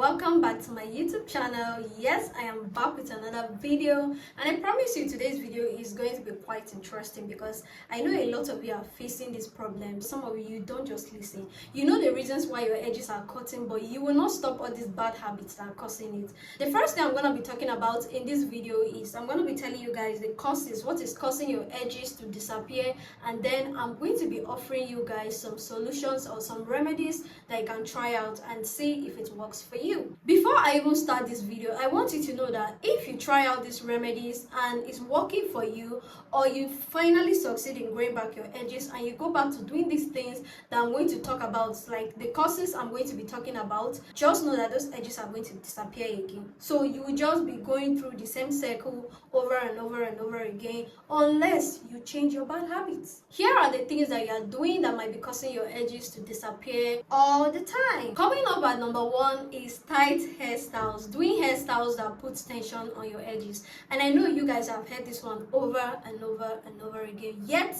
welcome back to my YouTube channel. Yes, I am back with another video, and I promise you today's video is going to be quite interesting because I know a lot of you are facing this problem. Some of you don't just listen. You know the reasons why your edges are cutting, but you will not stop all these bad habits that are causing it. The first thing I'm going to be talking about in this video is I'm going to be telling you guys the causes, what is causing your edges to disappear, and then I'm going to be offering you guys some solutions or some remedies that you can try out and see if it works for you. Before I even start this video, I want you to know that if you try out these remedies and it's working for you, or you finally succeed in growing back your edges and you go back to doing these things that I'm going to talk about, like the causes I'm going to be talking about, just know that those edges are going to disappear again. So you will just be going through the same circle over and over and over again unless you change your bad habits. Here are the things that you are doing that might be causing your edges to disappear all the time. Coming up at number one is tight hairstyles. Doing hairstyles that puts tension on your edges. And I know you guys have heard this one over and over and over again, yet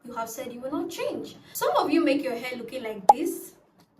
you have said you will not change. Some of you make your hair looking like this,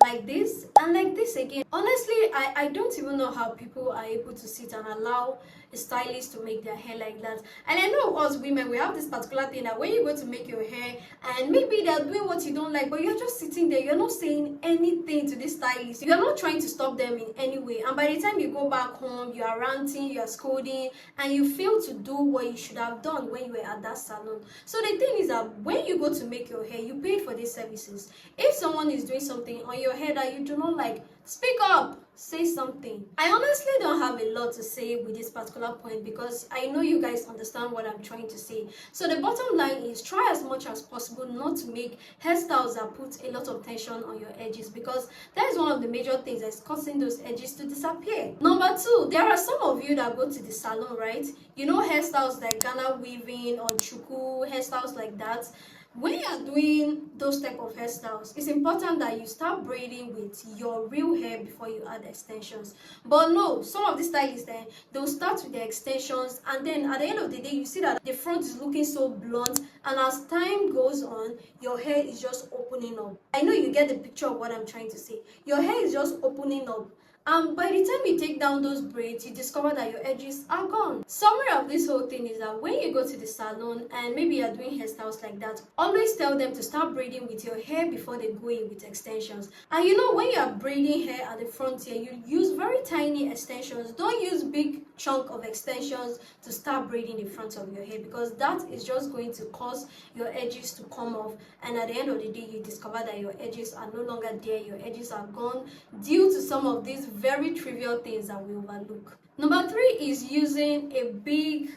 and like this again. Honestly, I don't even know how people are able to sit and allow a stylist to make their hair like that. And I know us women, we have this particular thing that when you go to make your hair and maybe they're doing what you don't like, but you're just sitting there, you're not saying anything to this stylist, you're not trying to stop them in any way, and by the time you go back home, you are ranting, you are scolding, and you fail to do what you should have done when you were at that salon. So the thing is that when you go to make your hair, you paid for these services. If someone is doing something on your hair that you do not like, speak up, say something. I honestly don't have a lot to say with this particular point because I know you guys understand what I'm trying to say. So the bottom line is, try as much as possible not to make hairstyles that put a lot of tension on your edges, because that is one of the major things that's causing those edges to disappear. Number two, there are some of you that go to the salon, right? You know, hairstyles like Ghana weaving or chuku, hairstyles like that. When you are doing those type of hairstyles, it's important that you start braiding with your real hair before you add extensions. But no, some of the stylists then they'll start with the extensions, and then at the end of the day you see that the front is looking so blunt, and as time goes on your hair is just opening up. I know you get the picture of what I'm trying to say. Your hair is just opening up, and by the time you take down those braids, you discover that your edges are gone. Summary of this whole thing is that when you go to the salon and maybe you're doing hairstyles like that, always tell them to start braiding with your hair before they go in with extensions. And you know, when you are braiding hair at the front here, you use very tiny extensions. Don't use big chunk of extensions to start braiding the front of your hair, because that is just going to cause your edges to come off, and at the end of the day you discover that your edges are no longer there, your edges are gone due to some of these very trivial things that we overlook. Number three is using a big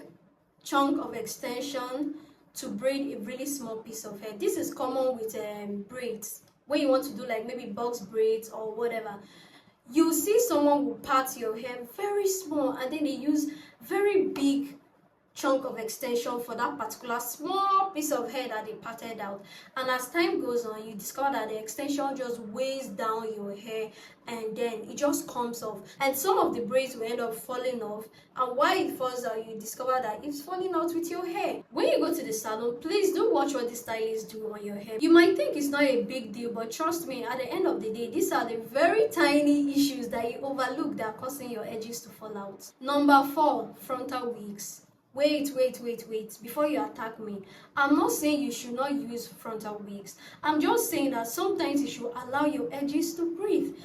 chunk of extension to braid a really small piece of hair. This is common with braids. When you want to do like maybe box braids or whatever, you see someone will part your hair very small and then they use very big chunk of extension for that particular small piece of hair that they parted out, and as time goes on you discover that the extension just weighs down your hair and then it just comes off, and some of the braids will end up falling off, and while it falls out you discover that it's falling out with your hair. When you go to the salon, please do watch what the stylists do on your hair. You might think it's not a big deal, but trust me, at the end of the day these are the very tiny issues that you overlook that are causing your edges to fall out. Number four, frontal wigs. Wait, before you attack me, I'm not saying you should not use frontal wigs. I'm just saying that sometimes you should allow your edges to breathe.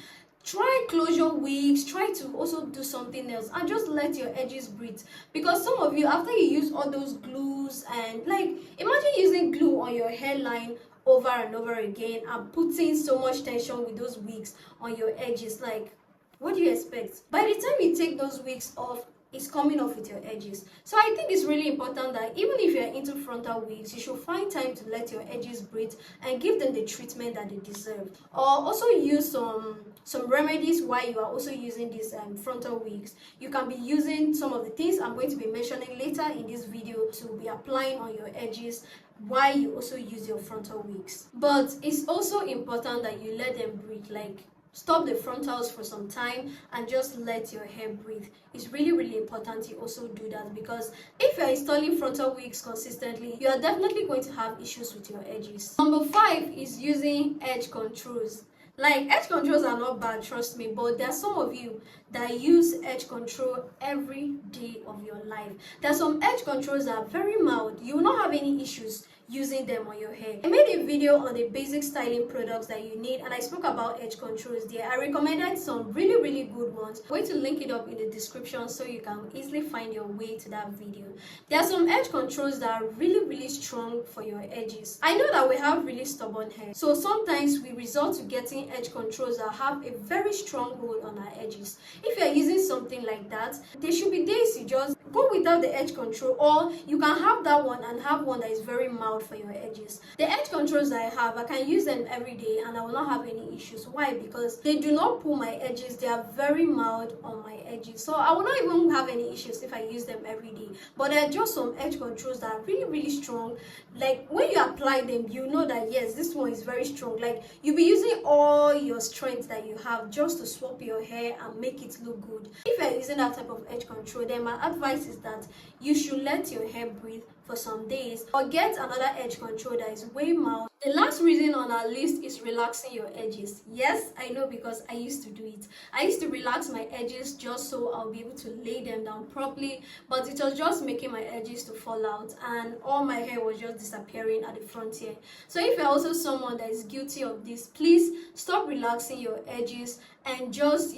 Try closure wigs, try to also do something else and just let your edges breathe, because some of you, after you use all those glues, and like imagine using glue on your hairline over and over again and putting so much tension with those wigs on your edges, like what do you expect? By the time you take those wigs off, it's coming off with your edges. So I think it's really important that even if you're into frontal wigs, you should find time to let your edges breathe and give them the treatment that they deserve. Or also use some remedies while you are also using these frontal wigs. You can be using some of the things I'm going to be mentioning later in this video to be applying on your edges while you also use your frontal wigs. But it's also important that you let them breathe, like stop the frontals for some time and just let your hair breathe. It's really important you also do that, because if you're installing frontal wigs consistently, you are definitely going to have issues with your edges. Number 5 is using edge controls. Like, edge controls are not bad, trust me, but there are some of you that use edge control every day of your life. There are some edge controls that are very mild. You will not have any issues using them on your hair. I made a video on the basic styling products that you need, and I spoke about edge controls there. I recommended some really good ones. I'm going to link it up in the description so you can easily find your way to that video. There are some edge controls that are really strong for your edges. I know that we have really stubborn hair, so sometimes we resort to getting edge controls that have a very strong hold on our edges. If you're using something like that, there should be days you just go without the edge control, or you can have that one and have one that is very mild for your edges. The edge controls that I have, I can use them every day and I will not have any issues. Why? Because they do not pull my edges. They are very mild on my edges, so I will not even have any issues if I use them every day. But there are just some edge controls that are really strong. Like, when you apply them, you know that yes, this one is very strong. Like, you'll be using all your strength that you have just to swap your hair and make it look good. If you're using that type of edge control, then my advice is that you should let your hair breathe for some days, or get another edge control that is way mild. The last reason on our list is relaxing your edges. Yes, I know, because I used to do it. I used to relax my edges just so I'll be able to lay them down properly, but it was just making my edges to fall out and all my hair was just disappearing at the front here. So if you're also someone that is guilty of this, please stop relaxing your edges and just,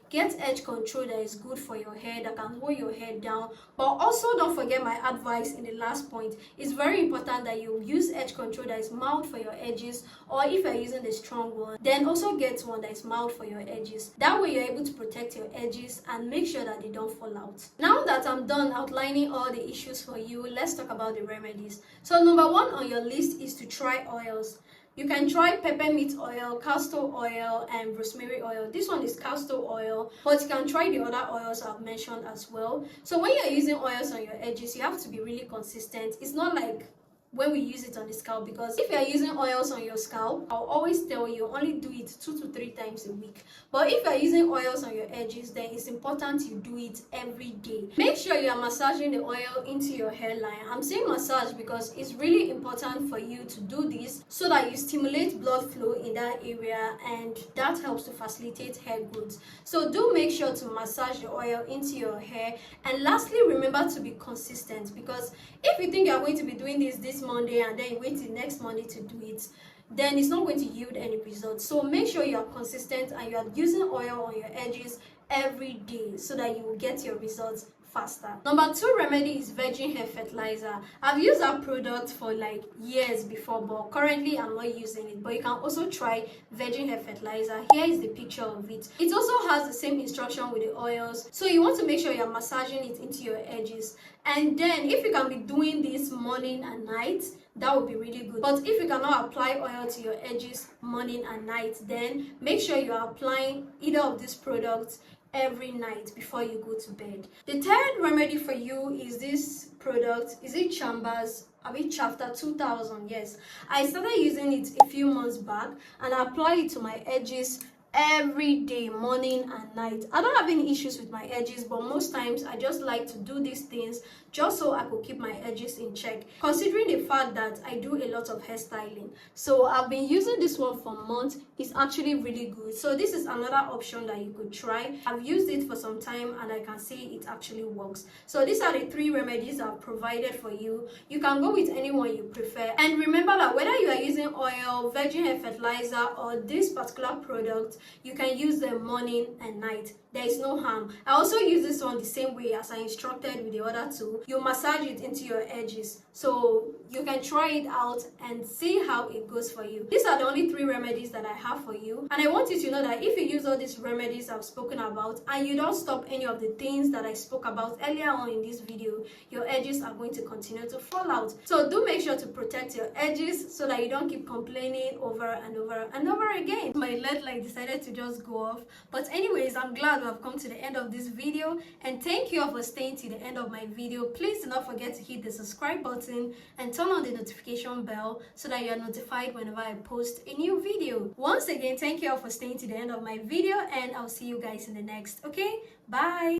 get edge control that is good for your hair, that can hold your hair down. But also don't forget my advice in the last point. It's very important that you use edge control that is mild for your edges, or if you're using the strong one, then also get one that is mild for your edges. That way you're able to protect your edges and make sure that they don't fall out. Now that I'm done outlining all the issues for you, let's talk about the remedies. So number one on your list is to try oils. You can try peppermint oil, castor oil, and rosemary oil. This one is castor oil, but you can try the other oils I've mentioned as well. So when you're using oils on your edges, you have to be really consistent. It's not like when we use it on the scalp, because if you are using oils on your scalp, I'll always tell you only do it 2 to 3 times a week. But if you are using oils on your edges, then it's important you do it every day. Make sure you are massaging the oil into your hairline. I'm saying massage because it's really important for you to do this so that you stimulate blood flow in that area, and that helps to facilitate hair growth. So do make sure to massage the oil into your hair. And lastly, remember to be consistent, because if you think you are going to be doing this Monday and then you wait till next Monday to do it, then it's not going to yield any results. So make sure you are consistent and you are using oil on your edges every day so that you will get your results faster. Number 2 remedy is virgin hair fertilizer. I've used that product for like years before, but currently I'm not using it. But you can also try virgin hair fertilizer. Here is the picture of it. It also has the same instruction with the oils, so you want to make sure you're massaging it into your edges. And then if you can be doing this morning and night, that would be really good. But if you cannot apply oil to your edges morning and night, then make sure you are applying either of these products every night before you go to bed. The third remedy for you is this product. Is it Chambers? Chapter 2000? Yes, I started using it a few months back and I apply it to my edges every day, morning and night. I don't have any issues with my edges, but most times I just like to do these things just so I could keep my edges in check, considering the fact that I do a lot of hairstyling. So I've been using this one for months. It's actually really good. So this is another option that you could try. I've used it for some time and I can see it actually works. So these are the 3 remedies I've provided for you. You can go with any one you prefer. And remember that whether you are using oil, virgin hair fertilizer, or this particular product, you can use them morning and night. There is no harm. I also use this one the same way as I instructed with the other 2. You massage it into your edges, so you can try it out and see how it goes for you. These are the only 3 remedies that I have for you, and I want you to know that if you use all these remedies I've spoken about and you don't stop any of the things that I spoke about earlier on in this video, your edges are going to continue to fall out. So do make sure to protect your edges so that you don't keep complaining over and over and over again. My LED light decided to just go off, but anyways, I'm glad we have come to the end of this video, and thank you all for staying to the end of my video. Please do not forget to hit the subscribe button and turn on the notification bell so that you are notified whenever I post a new video. Once again, thank you all for staying to the end of my video, and I'll see you guys in the next. Okay, bye.